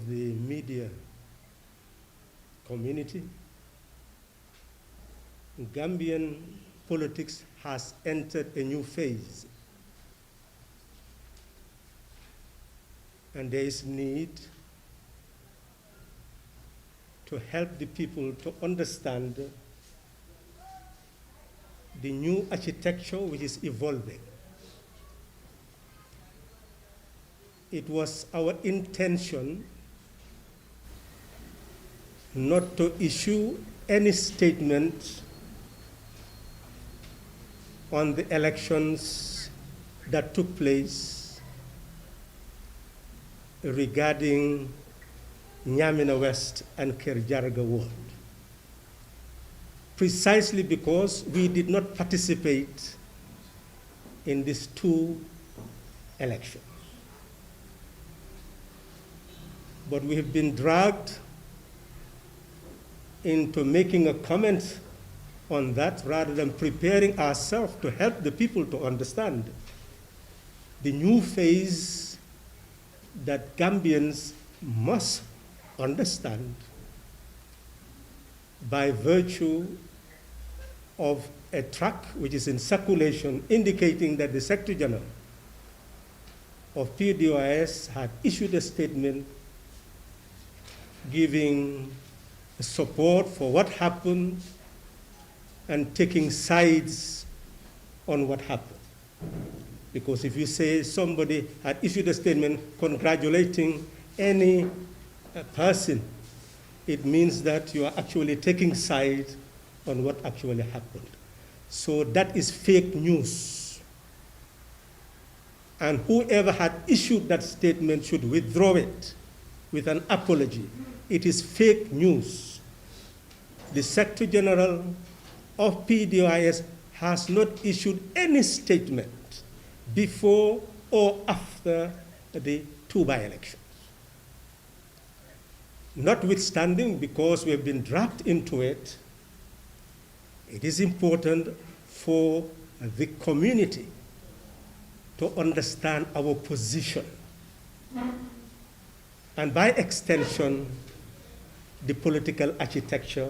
the media community, Gambian politics has entered a new phase. And there is need to help the people to understand the new architecture which is evolving. It was our intention not to issue any statement on the elections that took place regarding Nyamina West and Kerjarga Ward, precisely because we did not participate in these two elections. But we have been dragged into making a comment on that rather than preparing ourselves to help the people to understand the new phase that Gambians must understand by virtue of a track which is in circulation indicating that the Secretary General of PDOIS had issued a statement giving support for what happened and taking sides on what happened. Because if you say somebody had issued a statement congratulating any person, it means that you are actually taking sides on what actually happened. So that is fake news. And whoever had issued that statement should withdraw it with an apology. It is fake news. The Secretary General of PDOIS has not issued any statement before or after the two by-elections. Notwithstanding, because we have been dragged into it, it is important for the community to understand our position, and by extension, the political architecture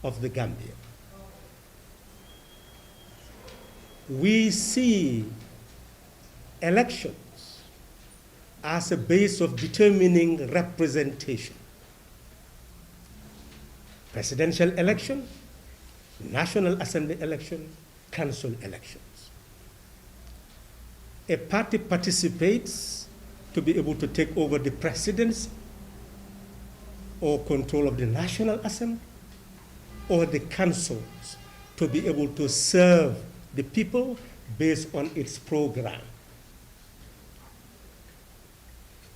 of the Gambia. We see elections as a base of determining representation. Presidential election, National Assembly election, council elections. A party participates to be able to take over the presidency or control of the National Assembly or the councils to be able to serve the people based on its program.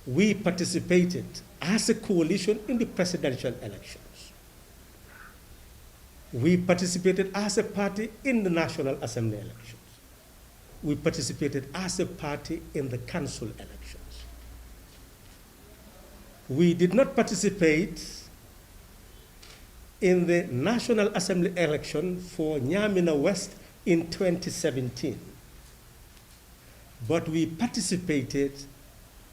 We participated as a coalition in the presidential elections. We participated as a party in the National Assembly elections. We participated as a party in the council elections. We did not participate in the National Assembly election for Nyamina West in 2017. But we participated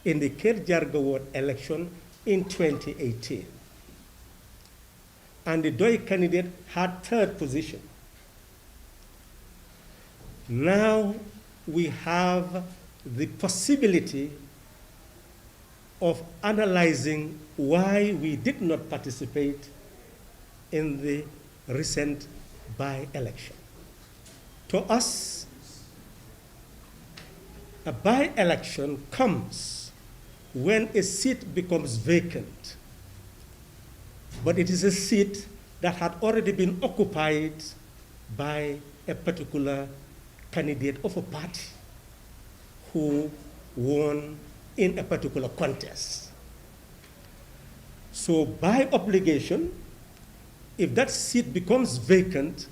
in the Kerjarga Ward election in 2018. And the Doi candidate had third position. Now we have the possibility of analyzing why we did not participate in the recent by-election. To us, a by-election comes when a seat becomes vacant, but it is a seat that had already been occupied by a particular candidate of a party who won in a particular contest. So by obligation, if that seat becomes vacant,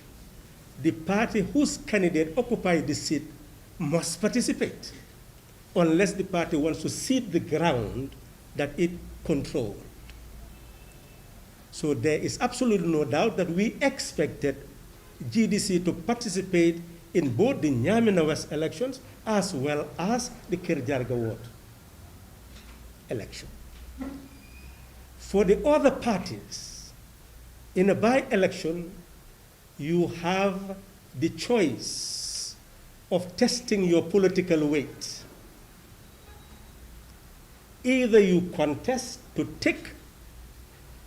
the party whose candidate occupied the seat must participate, unless the party wants to cede the ground that it controlled. So there is absolutely no doubt that we expected GDC to participate in both the Nyamina West elections as well as the Kerjarga Ward election. For the other parties, in a by-election, you have the choice of testing your political weight. Either you contest to take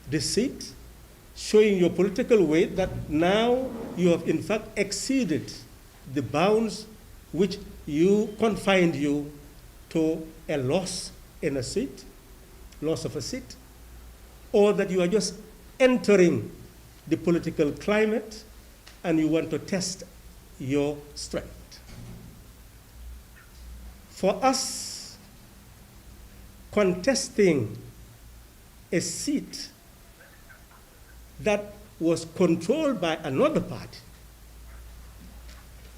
the seat, showing your political weight that now you have in fact exceeded the bounds which confined you to a loss in a seat, loss of a seat, or that you are just entering the political climate and you want to test your strength. For us, contesting a seat that was controlled by another party,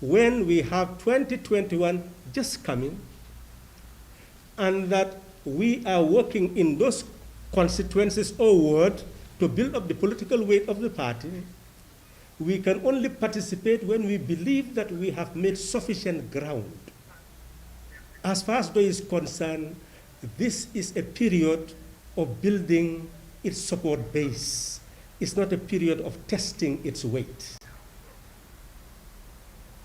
when we have 2021 just coming, and that we are working in those constituencies or ward to build up the political weight of the party, we can only participate when we believe that we have made sufficient ground. As far as though is concerned, this is a period of building its support base. It's not a period of testing its weight.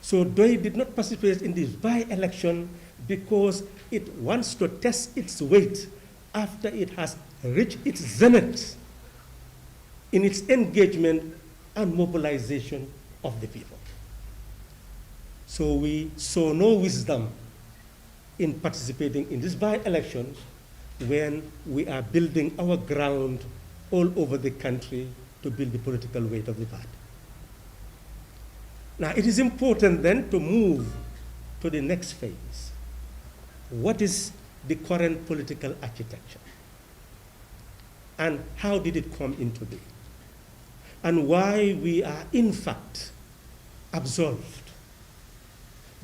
So DOI did not participate in this by-election because it wants to test its weight after it has reached its zenith in its engagement and mobilization of the people. So we saw no wisdom in participating in these by-elections when we are building our ground all over the country to build the political weight of the party. Now, it is important then to move to the next phase. What is the current political architecture? And how did it come into being? And why we are, in fact, absolved?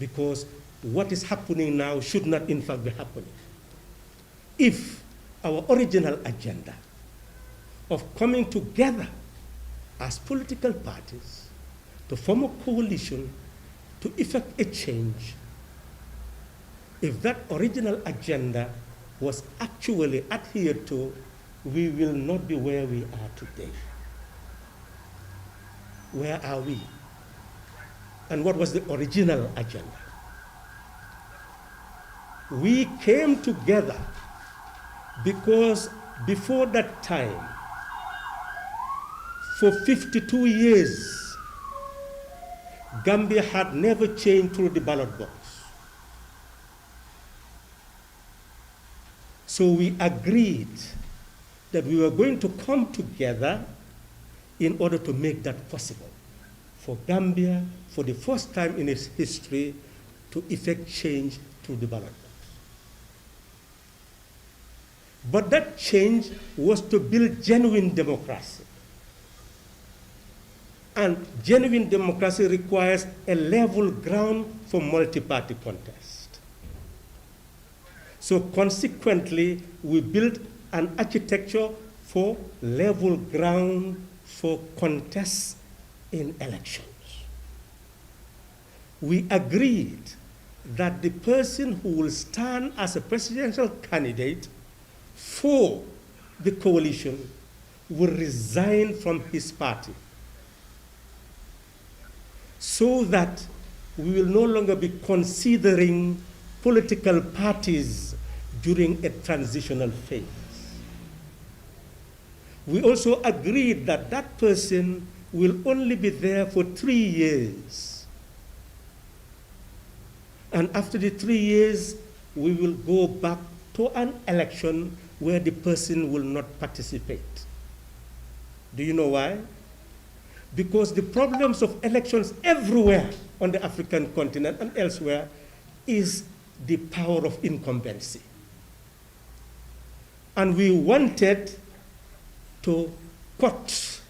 Because what is happening now should not, in fact, be happening. If our original agenda of coming together as political parties to form a coalition to effect a change, if that original agenda was actually adhered to, we will not be where we are today. Where are we? And what was the original agenda? We came together because before that time, for 52 years, Gambia had never changed through the ballot box. So we agreed that we were going to come together in order to make that possible for Gambia, for the first time in its history, to effect change through the ballot box. But that change was to build genuine democracy. And genuine democracy requires a level ground for multi-party contest. So consequently, we built an architecture for level ground for contests in elections. We agreed that the person who will stand as a presidential candidate for the coalition will resign from his party, so that we will no longer be considering political parties during a transitional phase. We also agreed that that person will only be there for 3 years. And after the 3 years, we will go back to an election where the person will not participate. Do you know why? Because the problems of elections everywhere on the African continent and elsewhere is the power of incumbency. And we wanted to cut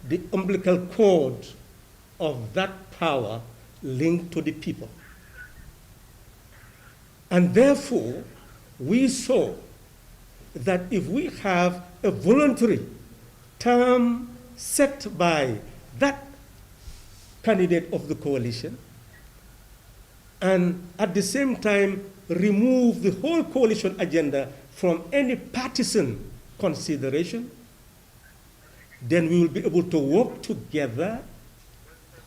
the umbilical cord of that power linked to the people. And therefore, we saw that if we have a voluntary term set by that candidate of the coalition, and at the same time remove the whole coalition agenda from any partisan consideration, then we will be able to work together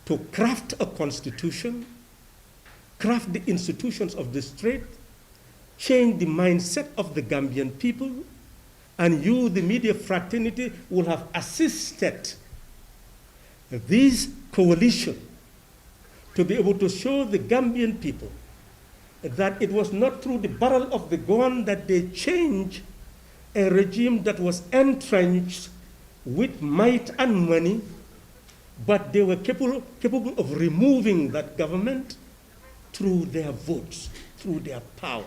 to craft a constitution, craft the institutions of the state, change the mindset of the Gambian people, and you, the media fraternity, will have assisted this coalition to be able to show the Gambian people that it was not through the barrel of the gun that they changed a regime that was entrenched with might and money, but they were capable of removing that government through their votes, through their power.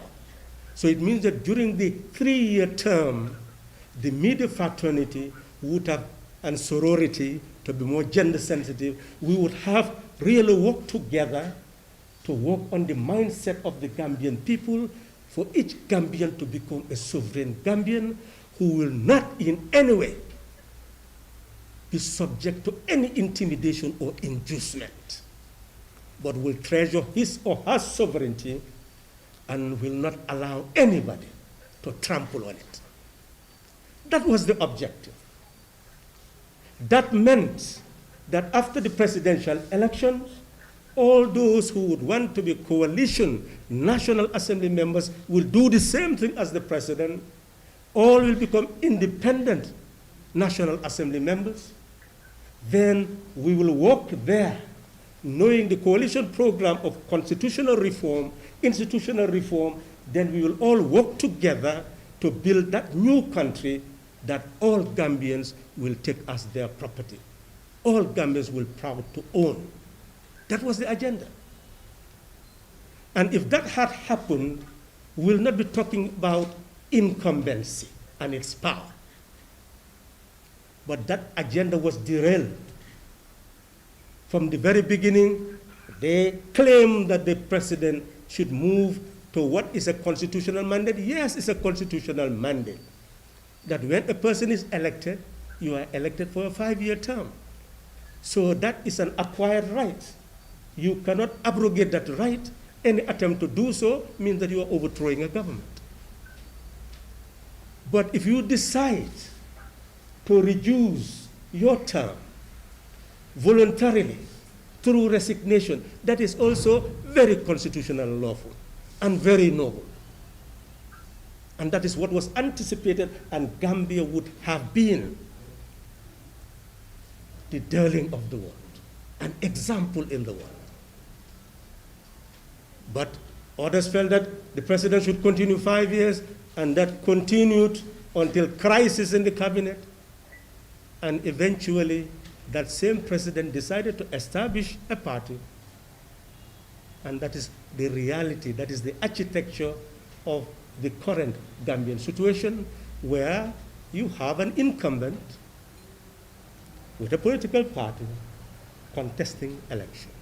So it means that during the 3-year term, the media fraternity would have, and sorority, to be more gender sensitive, we would have really worked together to work on the mindset of the Gambian people, for each Gambian to become a sovereign Gambian who will not in any way be subject to any intimidation or inducement, but will treasure his or her sovereignty and will not allow anybody to trample on it. That was the objective. That meant that after the presidential elections, all those who would want to be coalition National Assembly members will do the same thing as the president. All will become independent National Assembly members. Then we will work there, knowing the coalition program of constitutional reform, institutional reform, then we will all work together to build that new country that all Gambians will take as their property. All Gambians will be proud to own. That was the agenda. And if that had happened, we'll not be talking about incumbency and its power. But that agenda was derailed. From the very beginning, they claimed that the president should move to what is a constitutional mandate. Yes, it's a constitutional mandate. That when a person is elected, you are elected for a 5-year term. So that is an acquired right. You cannot abrogate that right. Any attempt to do so means that you are overthrowing a government. But if you decide to reduce your term voluntarily through resignation, that is also very constitutional and lawful and very noble. And that is what was anticipated, and Gambia would have been the darling of the world, an example in the world. But others felt that the president should continue 5 years, and that continued until crisis in the cabinet. And eventually, that same president decided to establish a party. And that is the reality, that is the architecture of the current Gambian situation, where you have an incumbent with a political party contesting elections.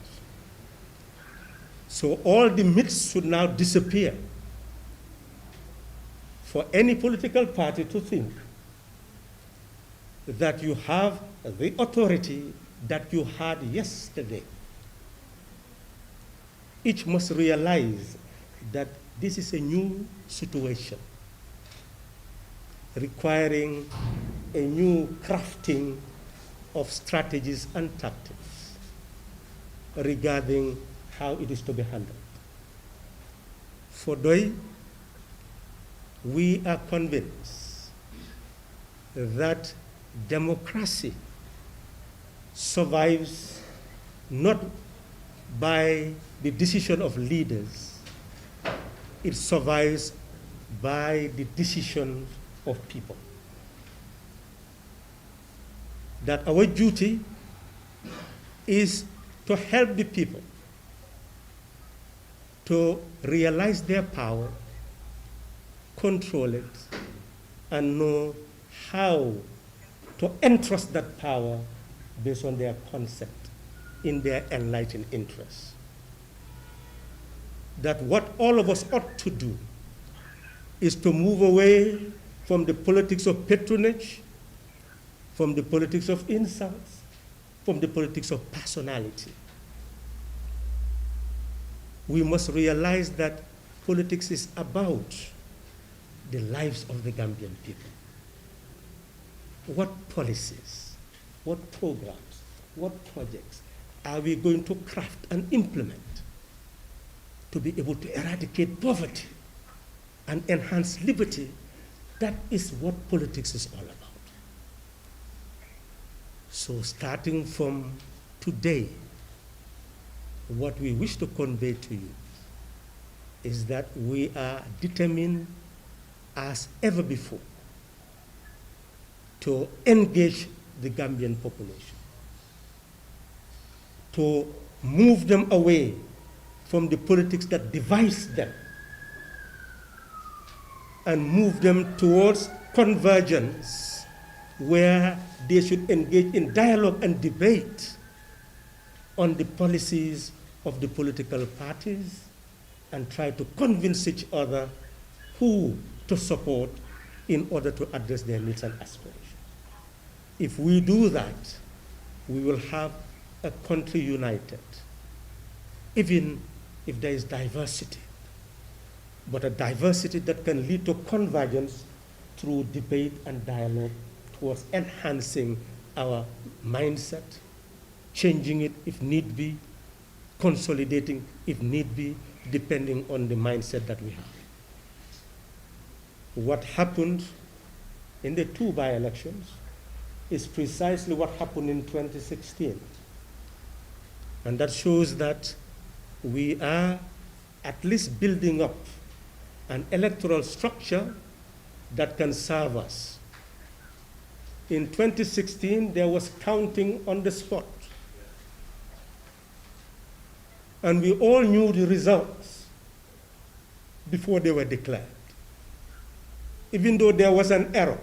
So all the myths should now disappear for any political party to think that you have the authority that you had yesterday. Each must realize that this is a new situation requiring a new crafting of strategies and tactics regarding how it is to be handled. For though we are convinced that democracy survives not by the decision of leaders, it survives by the decision of people. That our duty is to help the people to realize their power, control it, and know how to entrust that power based on their concept in their enlightened interests. That what all of us ought to do is to move away from the politics of patronage, from the politics of insults, from the politics of personality. We must realize that politics is about the lives of the Gambian people. what policies, what programs, what projects are we going to craft and implement to be able to eradicate poverty and enhance liberty? That is what politics is all about. So starting from today, what we wish to convey to you is that we are determined as ever before to engage the Gambian population, to move them away from the politics that divides them and move them towards convergence, where they should engage in dialogue and debate on the policies of the political parties and try to convince each other who to support in order to address their needs and aspirations. If we do that, we will have a country united, even if there is diversity, but a diversity that can lead to convergence through debate and dialogue towards enhancing our mindset, changing it if need be, consolidating if need be, depending on the mindset that we have. What happened in the two by-elections is precisely what happened in 2016. And that shows that we are at least building up an electoral structure that can serve us. In 2016, there was counting on the spot. And we all knew the results before they were declared. Even though there was an error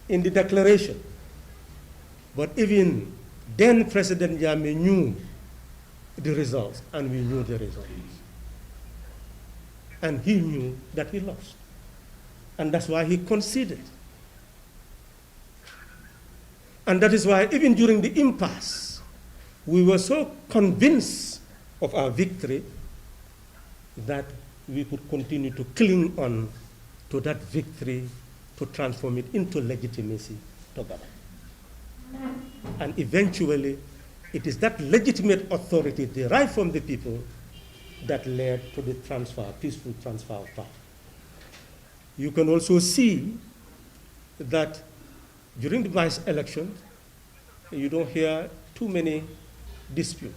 in the declaration. But even then, President Jammeh knew the results, and we knew the results. And he knew that he lost. And that's why he conceded. And that is why even during the impasse, we were so convinced of our victory that we could continue to cling on to that victory to transform it into legitimacy to govern. And eventually, it is that legitimate authority derived from the people that led to the transfer, peaceful transfer of power. You can also see that during the vice election, you don't hear too many disputes.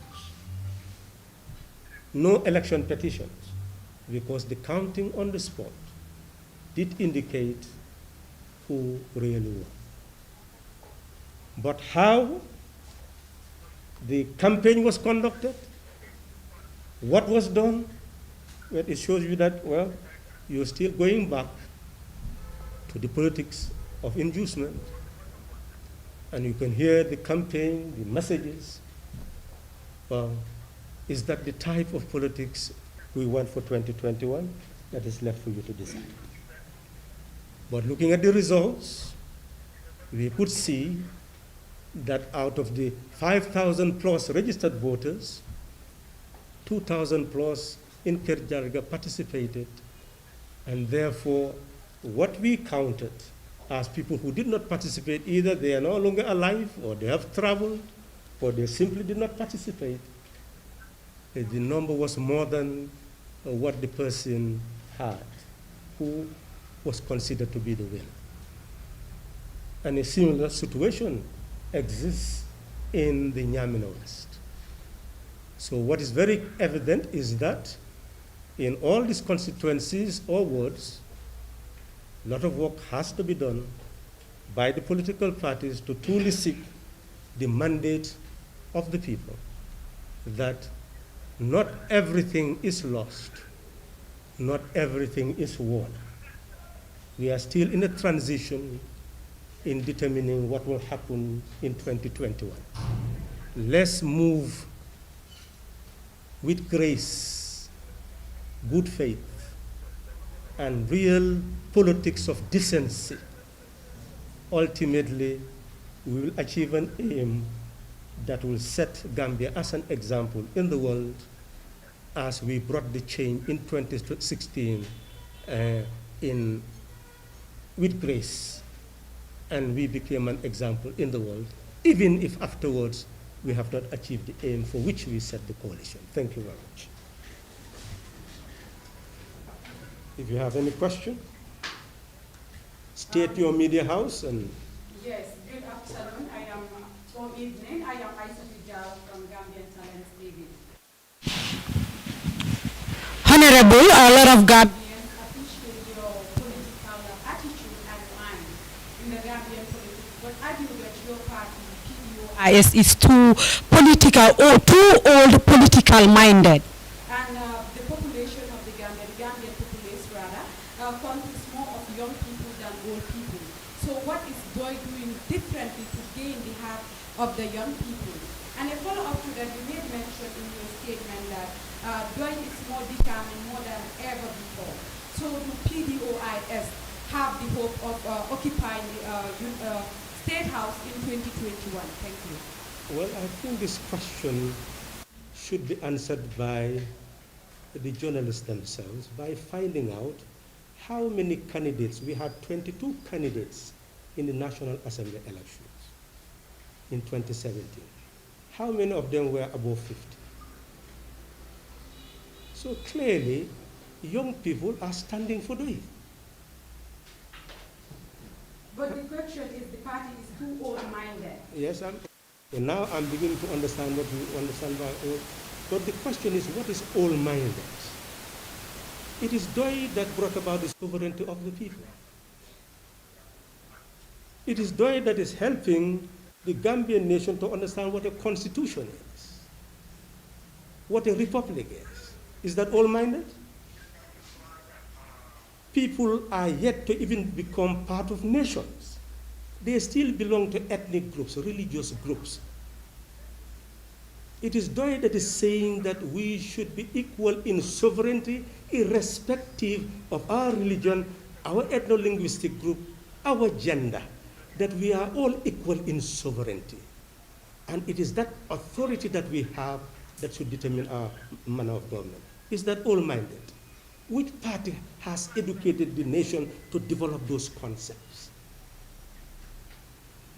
No election petitions, because the counting on the spot did indicate who really won. But how the campaign was conducted, what was done, well, it shows you that, well, you're still going back to the politics of inducement. And you can hear the campaign, the messages. Well, is that the type of politics we want for 2021? That is left for you to decide. But looking at the results, we could see that out of the 5,000 plus registered voters, 2,000 plus in Kerjarga participated, and therefore what we counted as people who did not participate, either they are no longer alive, or they have traveled, or they simply did not participate, the number was more than what the person had who was considered to be the winner. And a similar situation exists in the Nyamina West. So what is very evident is that in all these constituencies or wards, a lot of work has to be done by the political parties to truly seek the mandate of the people, that not everything is lost, not everything is won. We are still in a transition in determining what will happen in 2021. Let's move with grace, good faith, and real politics of decency. Ultimately, we will achieve an aim that will set Gambia as an example in the world, as we brought the change in 2016 with grace and we became an example in the world, even if afterwards we have not achieved the aim for which we set the coalition. Thank you very much. If you have any question, state your media house and. Yes, good afternoon. Good evening. I am Aisha from Gambian Talents TV. Honorable, a lot of Gambians appreciate your political attitude and mind in the Gambian politics, but argue that your party, PDOIS, is too political or too old political minded. And the population of the Gambian populace rather, consists more of young people than old people. So what is DOI doing differently to gain the heart of the young people? And a follow-up to that, you made mention in your statement that DOI is more determined more than ever before. So do PDOIS have the hope of occupying the State House in 2021? Thank you. Well, I think this question should be answered by the journalists themselves by finding out how many candidates. We had 22 candidates in the National Assembly elections in 2017. How many of them were above 50? So clearly, young people are standing for DOI. But the question is the party is too old-minded. Yes, and now I'm beginning to understand what you understand by old. But the question is, what is old-minded? It is DOI that brought about the sovereignty of the people. It is DOI that is helping the Gambian nation to understand what a constitution is, what a republic is. Is that all-minded? People are yet to even become part of nations. They still belong to ethnic groups, religious groups. It is DOI that is saying that we should be equal in sovereignty, irrespective of our religion, our ethno-linguistic group, our gender, that we are all equal in sovereignty. And it is that authority that we have that should determine our manner of government. Is that all-minded? Which party has educated the nation to develop those concepts?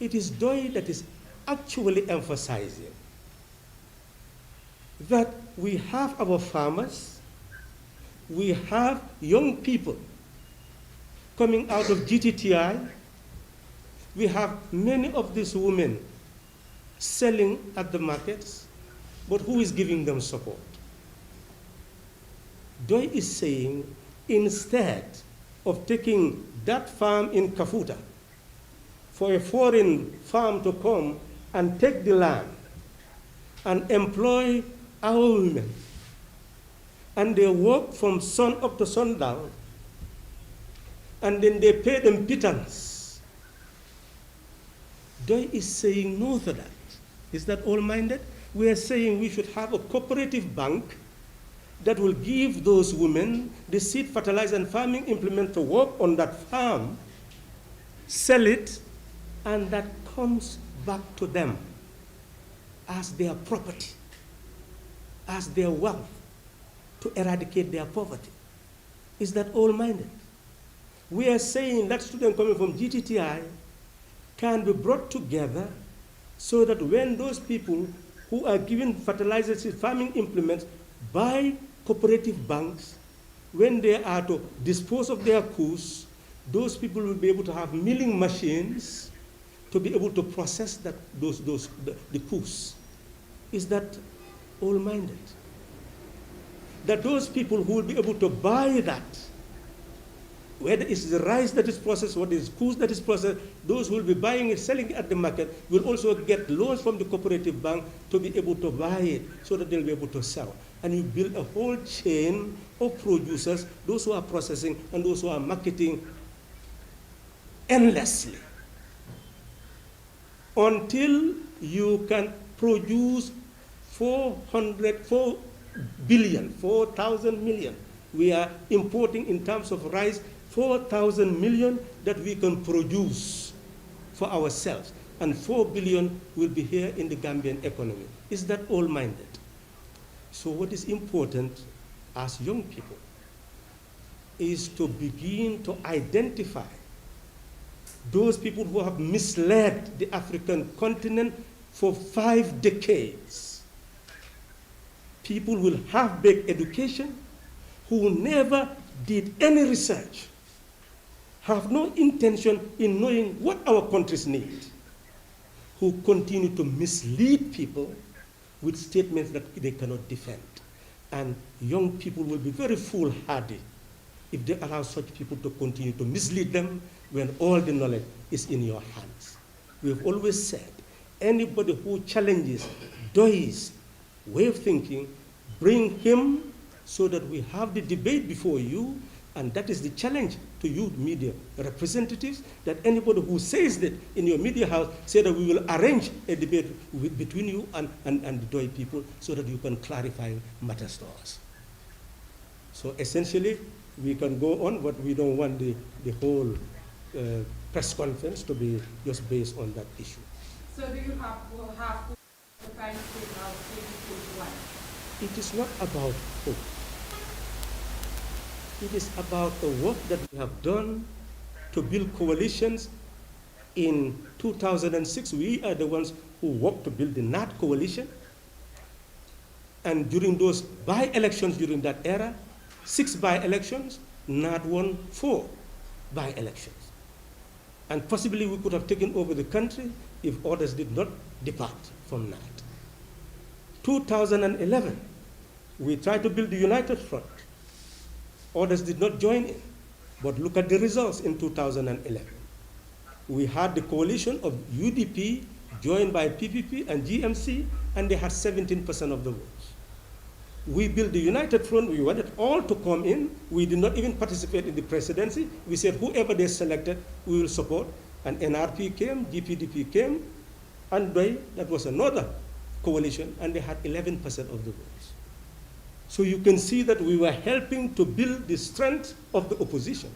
It is DOI that is actually emphasizing that we have our farmers, we have young people coming out of GTTI, we have many of these women selling at the markets, but who is giving them support? DOI is saying, instead of taking that farm in Kafuta for a foreign farm to come and take the land and employ our women, and they work from sun up to sundown, and then they pay them pittance. DOI is saying no to that. Is that all-minded? We are saying we should have a cooperative bank that will give those women the seed, fertilizer, and farming implement to work on that farm, sell it, and that comes back to them as their property, as their wealth, to eradicate their poverty. Is that all-minded? We are saying that student coming from GTTI can be brought together so that when those people who are given fertilizers, farming implements by cooperative banks, when they are to dispose of their coups, those people will be able to have milling machines to be able to process the coups. Is that all-minded? That those people who will be able to buy that, whether it's the rice that is processed, whether it's coups that is processed, those who will be buying it, selling it at the market, will also get loans from the cooperative bank to be able to buy it so that they'll be able to sell. And you build a whole chain of producers, those who are processing and those who are marketing endlessly until you can produce 4 billion, 4,000 million. We are importing in terms of rice 4,000 million that we can produce for ourselves, and 4 billion will be here in the Gambian economy. Is that all-minded? So what is important as young people is to begin to identify those people who have misled the African continent for 5 decades. People with half-baked education who never did any research, have no intention in knowing what our countries need, who continue to mislead people with statements that they cannot defend. And young people will be very foolhardy if they allow such people to continue to mislead them when all the knowledge is in your hands. We have always said, anybody who challenges Doy's way of thinking, bring him so that we have the debate before you, and that is the challenge to you media representatives, that anybody who says that in your media house, say that we will arrange a debate between you and the Doi people so that you can clarify matters to us. So essentially, we can go on, but we don't want the whole press conference to be just based on that issue. So do you have the time frame of 2021? It is not about hope. It is about the work that we have done to build coalitions. In 2006, we are the ones who worked to build the NAT coalition. And during those by-elections during that era, 6 by-elections, NAT won 4 by-elections. And possibly we could have taken over the country if others did not depart from NAT. 2011, we tried to build the United Front. Others did not join in, but look at the results in 2011. We had the coalition of UDP joined by PPP and GMC, and they had 17% of the votes. We built the United Front. We wanted all to come in. We did not even participate in the presidency. We said whoever they selected, we will support. And NRP came, GPDP came, and that was another coalition, and they had 11% of the votes. So you can see that we were helping to build the strength of the opposition.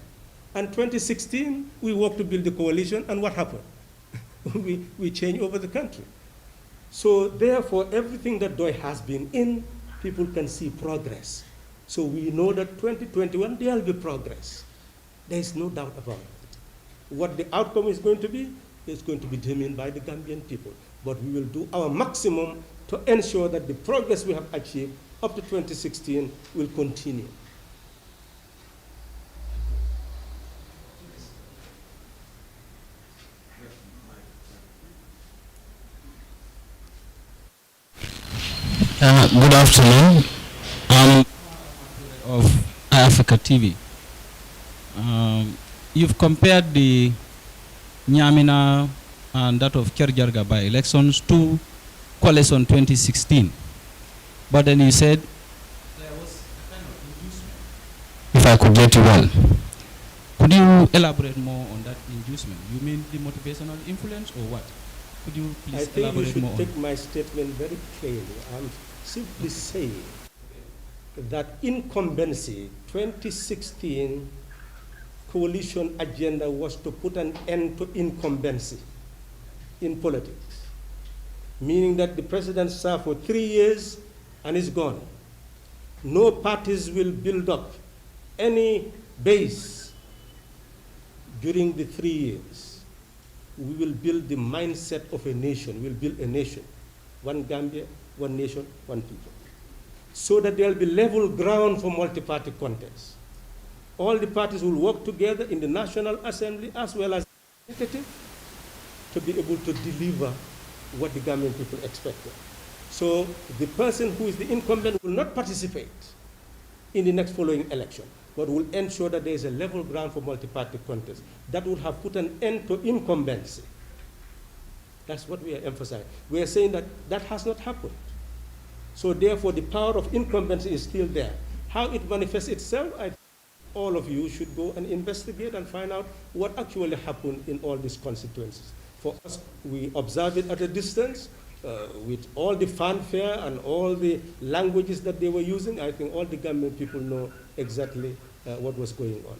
And 2016, we worked to build the coalition, and what happened? we changed over the country. So therefore, everything that DOI has been in, people can see progress. So we know that 2021, there will be progress. There is no doubt about it. What the outcome is going to be determined by the Gambian people. But we will do our maximum to ensure that the progress we have achieved up to 2016 will continue. Good afternoon. I'm of Africa TV. You've compared the Nyamina and that of Kerjarga by elections to coalition 2016. But then you said there was a kind of inducement, if I could get you well. Could you elaborate more on that inducement? You mean the motivational influence or what? Could you please elaborate more on? I think you should take my statement very clearly. I'm simply saying that incumbency 2016 coalition agenda was to put an end to incumbency in politics, meaning that the president served for 3 years and is gone. No parties will build up any base during the 3 years. We will build the mindset of a nation. We'll build a nation. One Gambia, one nation, one people. So that there will be level ground for multi-party contests. All the parties will work together in the National Assembly as well as the executive to be able to deliver what the Gambian people expected. So the person who is the incumbent will not participate in the next following election, but will ensure that there is a level ground for multi-party contest. That would have put an end to incumbency. That's what we are emphasizing. We are saying that that has not happened. So therefore, the power of incumbency is still there. How it manifests itself, I think all of you should go and investigate and find out what actually happened in all these constituencies. For us, we observe it at a distance. With all the fanfare and all the languages that they were using, I think all the Gambian people know exactly what was going on.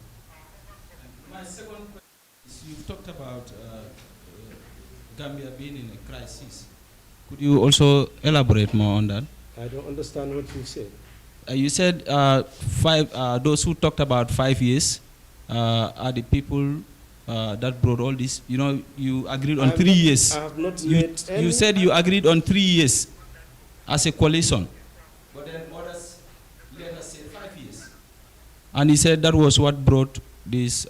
My second question is, you've talked about Gambia being in a crisis. Could you also elaborate more on that? I don't understand what you said. You said those who talked about 5 years are the people that brought all this? You know, you agreed I on have 3 not- years. I have not You, made any. you said you agreed on 3 years as a coalition. But then others let us say 5 years. And he said that was what brought this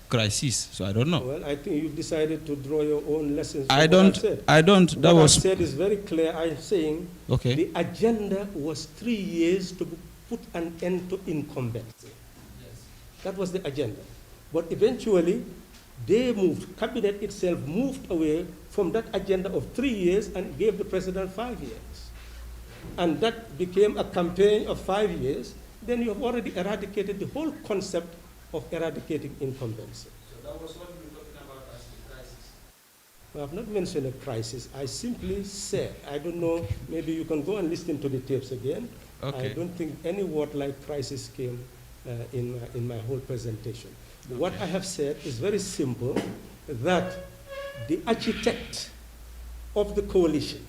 crisis. So I don't know. Well, I think you've decided to draw your own lessons. I from what I've don't. said. I don't. That What was I've said is very clear. I'm saying okay. the agenda was 3 years to put an end to incumbency. That was the agenda. But eventually, they moved, cabinet itself moved away from that agenda of 3 years and gave the president 5 years. And that became a campaign of 5 years. Then you have already eradicated the whole concept of eradicating incumbency. So that was what we were talking about as the crisis. I have not mentioned a crisis. I simply said, I don't know, maybe you can go and listen to the tapes again. Okay. I don't think any word like crisis came in my whole presentation. What I have said is very simple, that the architect of the coalition,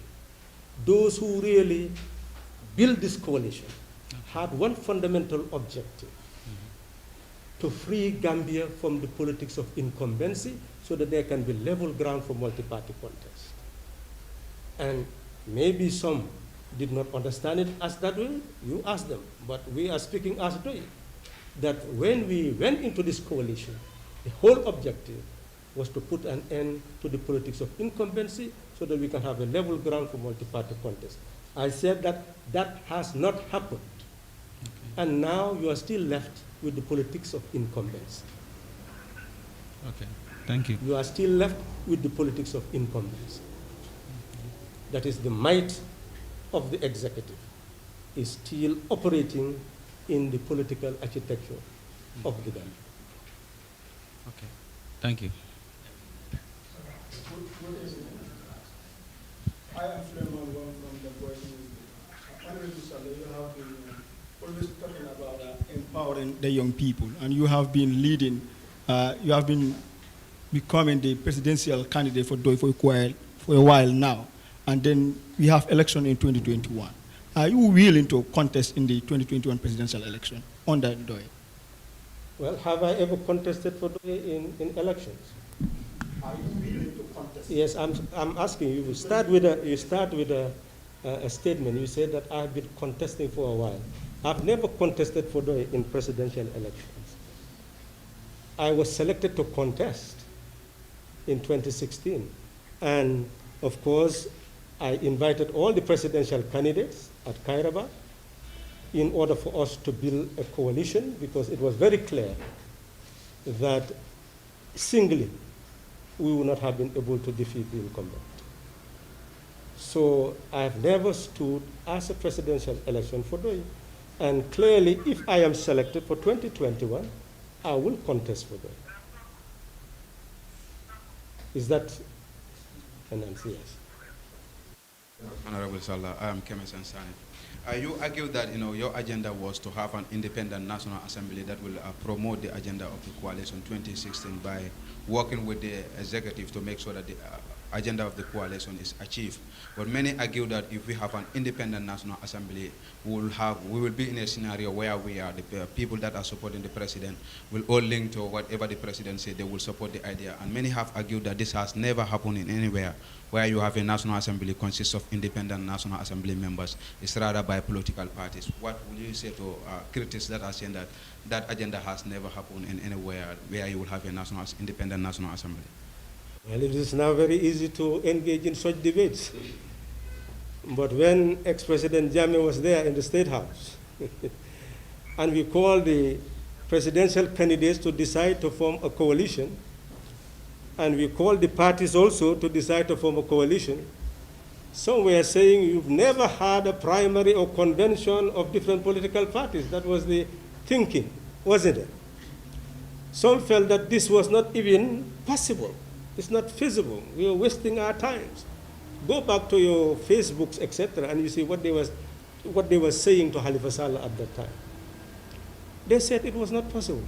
those who really built this coalition, had one fundamental objective: to free Gambia from the politics of incumbency so that there can be level ground for multi-party contest. And maybe some did not understand it as that way. You ask them, but we are speaking as though that when we went into this coalition, the whole objective was to put an end to the politics of incumbency so that we can have a level ground for multi-party contest. I said that that has not happened. Okay. And now you are still left with the politics of incumbency. Okay. Thank you. You are still left with the politics of incumbency. That is, the might of the executive is still operating in the political architecture of the Gambia. Okay. Thank you. I am Suleiman Wong from the Voice Newspaper. Halifa Sallah, you have been always talking about empowering the young people, and you have been leading, you have been becoming the presidential candidate for DOI for a while now, and then we have election in 2021. Are you willing to contest in the 2021 presidential election under DOI? Well, have I ever contested for DOI in elections? Are you willing to contest? Yes, I'm asking you. You start with a statement. You said that I've been contesting for a while. I've never contested for DOI in presidential elections. I was selected to contest in 2016, and of course, I invited all the presidential candidates at Kairaba in order for us to build a coalition, because it was very clear that singly we would not have been able to defeat the incumbent. So I've never stood as a presidential election for DOI. And clearly, if I am selected for 2021, I will contest for DOI. Is that an answer? Yes. Honorable Sallah, I am Kemes Ansani. You argue that your agenda was to have an independent National Assembly that will promote the agenda of the coalition 2016 by working with the executive to make sure that the agenda of the coalition is achieved. But many argue that if we have an independent National Assembly, we will be in a scenario where we are the people that are supporting the president will all link to whatever the president said. They will support the idea. And many have argued that this has never happened in anywhere where you have a National Assembly consists of independent National Assembly members. It's rather by political parties. What will you say to critics that are saying that that agenda has never happened in anywhere where you will have a independent National Assembly? Well, it is now very easy to engage in such debates. But when ex-President Jammeh was there in the State House, and we called the presidential candidates to decide to form a coalition, and we called the parties also to decide to form a coalition, some were saying you've never had a primary or convention of different political parties. That was the thinking, wasn't it? Some felt that this was not even possible. It's not feasible. We are wasting our times. Go back to your Facebooks, etc., and you see what they were saying to Halifa Sallah at that time. They said it was not possible.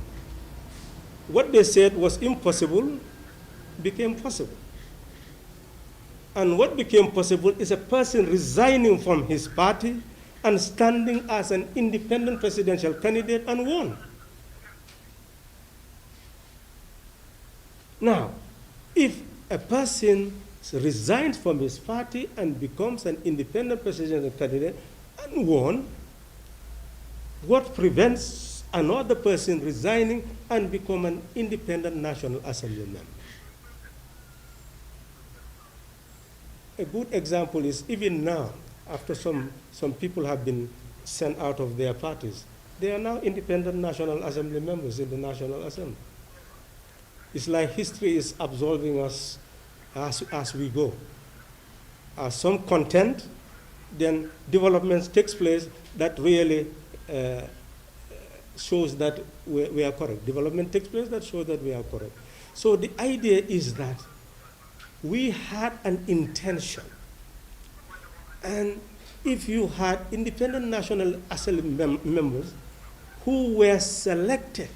What they said was impossible became possible. And what became possible is a person resigning from his party and standing as an independent presidential candidate and won. Now, if a person resigns from his party and becomes an independent presidential candidate and won, what prevents another person resigning and become an independent National Assembly member? A good example is even now, after some people have been sent out of their parties, they are now independent National Assembly members in the National Assembly. It's like history is absolving us as we go. As some content, then developments takes place that really shows that we are correct. Development takes place that shows that we are correct. So the idea is that we had an intention. And if you had independent National Assembly members who were selected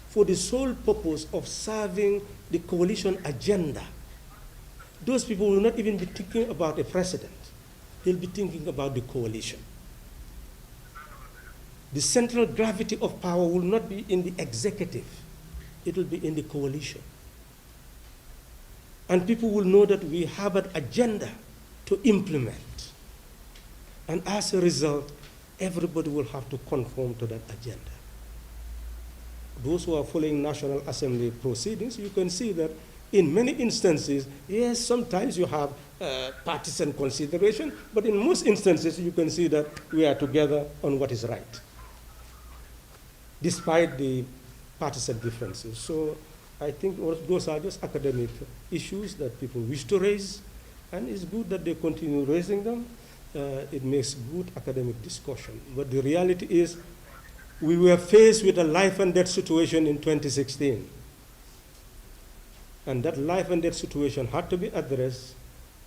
for the sole purpose of serving the coalition agenda, those people will not even be thinking about a president. They'll be thinking about the coalition. The central gravity of power will not be in the executive. It will be in the coalition. And people will know that we have an agenda to implement. And as a result, everybody will have to conform to that agenda. Those who are following National Assembly proceedings, you can see that in many instances, yes, sometimes you have partisan consideration, but in most instances, you can see that we are together on what is right, despite the partisan differences. So I think those are just academic issues that people wish to raise, and it's good that they continue raising them. It makes good academic discussion. But the reality is, we were faced with a life and death situation in 2016. And that life and death situation had to be addressed,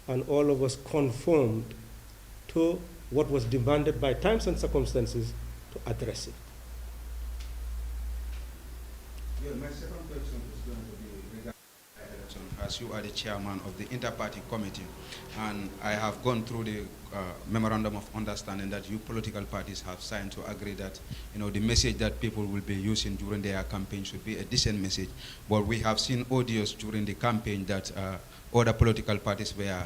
and all of us conformed to what was demanded by times and circumstances to address it. Yeah, my second question is going to be regarding the election, as you are the chairman of the inter-party committee, and I have gone through the memorandum of understanding that you political parties have signed to agree that, you know, the message that people will be using during their campaign should be a decent message. But we have seen audios during the campaign that other political parties were,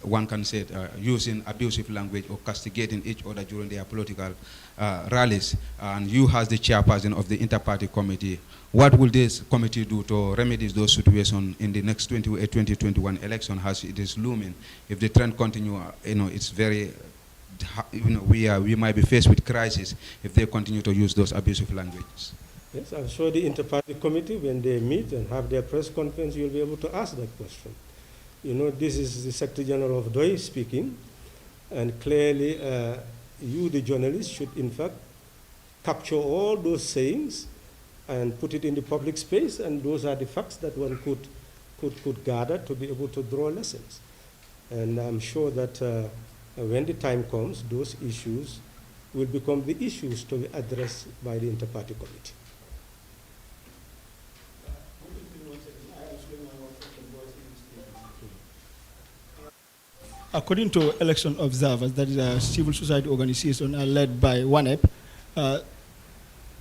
one can say, using abusive language or castigating each other during their political rallies. And you, as the chairperson of the inter-party committee, what will this committee do to remedy those situations in the next 2021 election as it is looming? If the trend continue, you know, it's very, you know, we might be faced with crisis if they continue to use those abusive languages. Yes, I'm sure the inter-party committee, when they meet and have their press conference, you'll be able to ask that question. You know, this is the Secretary General of DOI speaking, and clearly you, the journalist, should in fact capture all those sayings and put it in the public space, and those are the facts that one could gather to be able to draw lessons. And I'm sure that when the time comes, those issues will become the issues to be addressed by the inter-party committee. According to election observers, that is a civil society organization led by ONEP,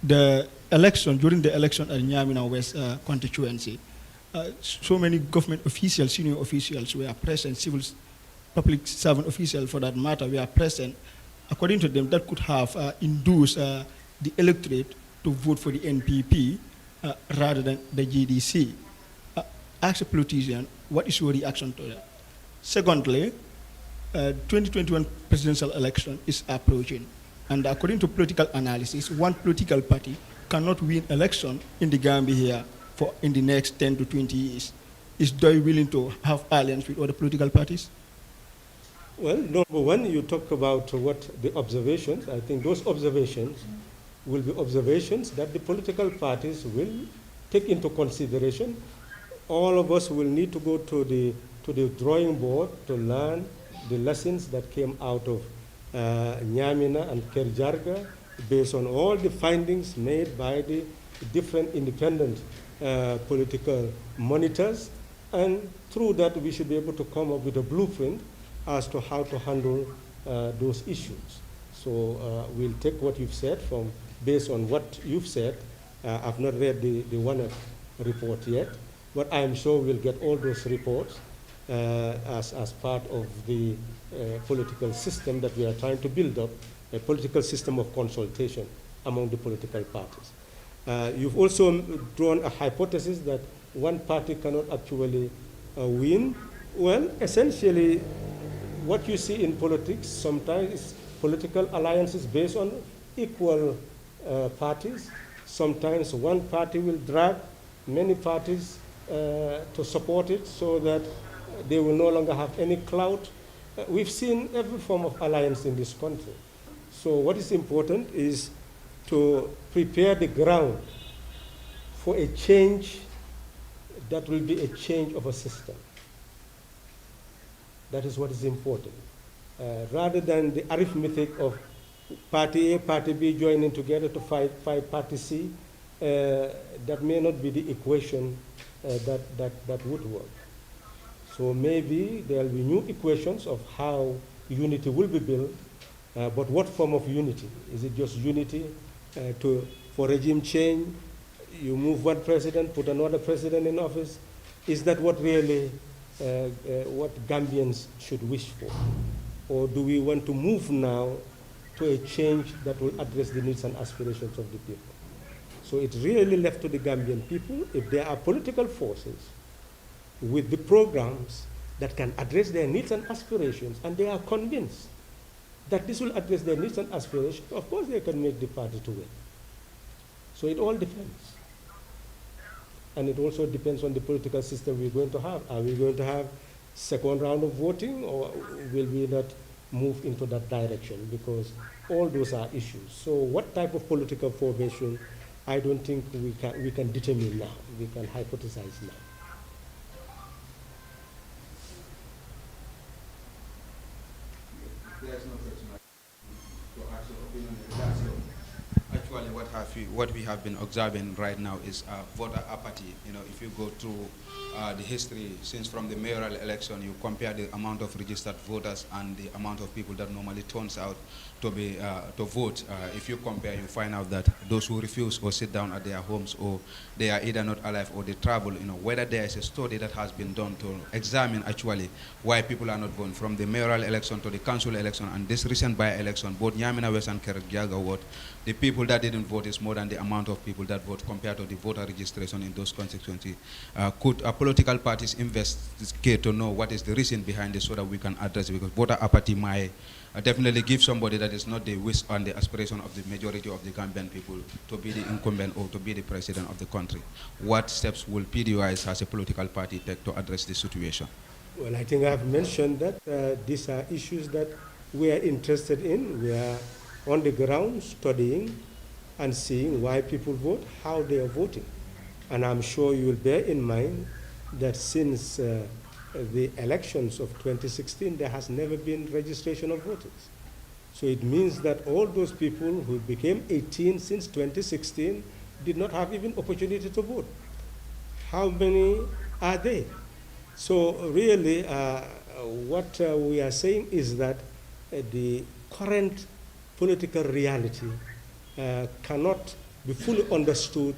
the election, during the election at Nyamina West constituency, so many government officials, senior officials were present, public servant officials for that matter were present. According to them, that could have induced the electorate to vote for the NPP rather than the GDC. As a politician, what is your reaction to that? Secondly, 2021 presidential election is approaching, and according to political analysis, one political party cannot win election in the Gambia here in the next 10 to 20 years. Is DOI willing to have alliance with other political parties? Well, number one, you talk about what the observations. I think those observations will be observations that the political parties will take into consideration. All of us will need to go to the drawing board to learn the lessons that came out of Nyamina and Kerjarga, based on all the findings made by the different independent political monitors. And through that, we should be able to come up with a blueprint as to how to handle those issues. So we'll take what you've said based on what you've said. I've not read the one report yet, But I am sure we'll get all those reports as part of the political system that we are trying to build up, a political system of consultation among the political parties. You've also drawn a hypothesis that one party cannot actually win. Well, essentially, what you see in politics sometimes is political alliances based on equal parties. Sometimes one party will drag many parties to support it so that they will no longer have any clout. We've seen every form of alliance in this country. So what is important is to prepare the ground for a change that will be a change of a system. That is what is important. Rather than the arithmetic of party A, party B joining together to fight party C, that may not be the equation that would work. So maybe there will be new equations of how unity will be built, but what form of unity? Is it just unity for regime change? You move one president, put another president in office? Is that what really what Gambians should wish for? Or do we want to move now to a change that will address the needs and aspirations of the people? So it's really left to the Gambian people. If there are political forces with the programs that can address their needs and aspirations, and they are convinced that this will address their needs and aspirations, of course they can make the party to win. So it all depends. And it also depends on the political system we're going to have. Are we going to have second round of voting, or will we not move into that direction? Because all those are issues. So what type of political formation, I don't think we can determine now. We can hypothesize now. There's no question to ask your opinion in regards to actually what we have been observing right now is voter apathy. You know, if you go through the history since from the mayoral election, you compare the amount of registered voters and the amount of people that normally turns out to vote. If you compare, you find out that those who refuse or sit down at their homes, or they are either not alive or they travel, you know, whether there is a study that has been done to examine actually why people are not voting from the mayoral election to the council election and this recent by-election, both Nyamina West and Kergyaga Ward, the people that didn't vote is more than the amount of people that vote compared to the voter registration in those constituencies. Could political parties investigate to know what is the reason behind this so that we can address it? Because voter apathy might definitely give somebody that is not the wish and the aspiration of the majority of the Gambian people to be the incumbent or to be the president of the country. What steps will PDOIs as a political party take to address this situation? Well, I think I've mentioned that these are issues that we are interested in. We are on the ground studying and seeing why people vote, how they are voting. And I'm sure you will bear in mind that since the elections of 2016, there has never been registration of voters. So it means that all those people who became 18 since 2016 did not have even opportunity to vote. How many are they? So really, what we are saying is that the current political reality cannot be fully understood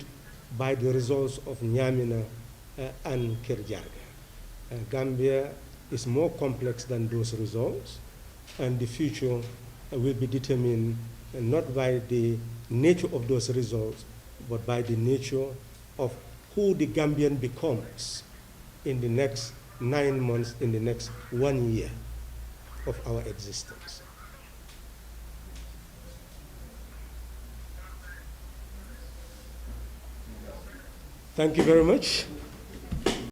by the results of Nyamina and Kirjarga. Gambia is more complex than those results, and the future will be determined not by the nature of those results, but by the nature of who the Gambian becomes in the next 9 months, in the next 1 year of our existence. Thank you very much.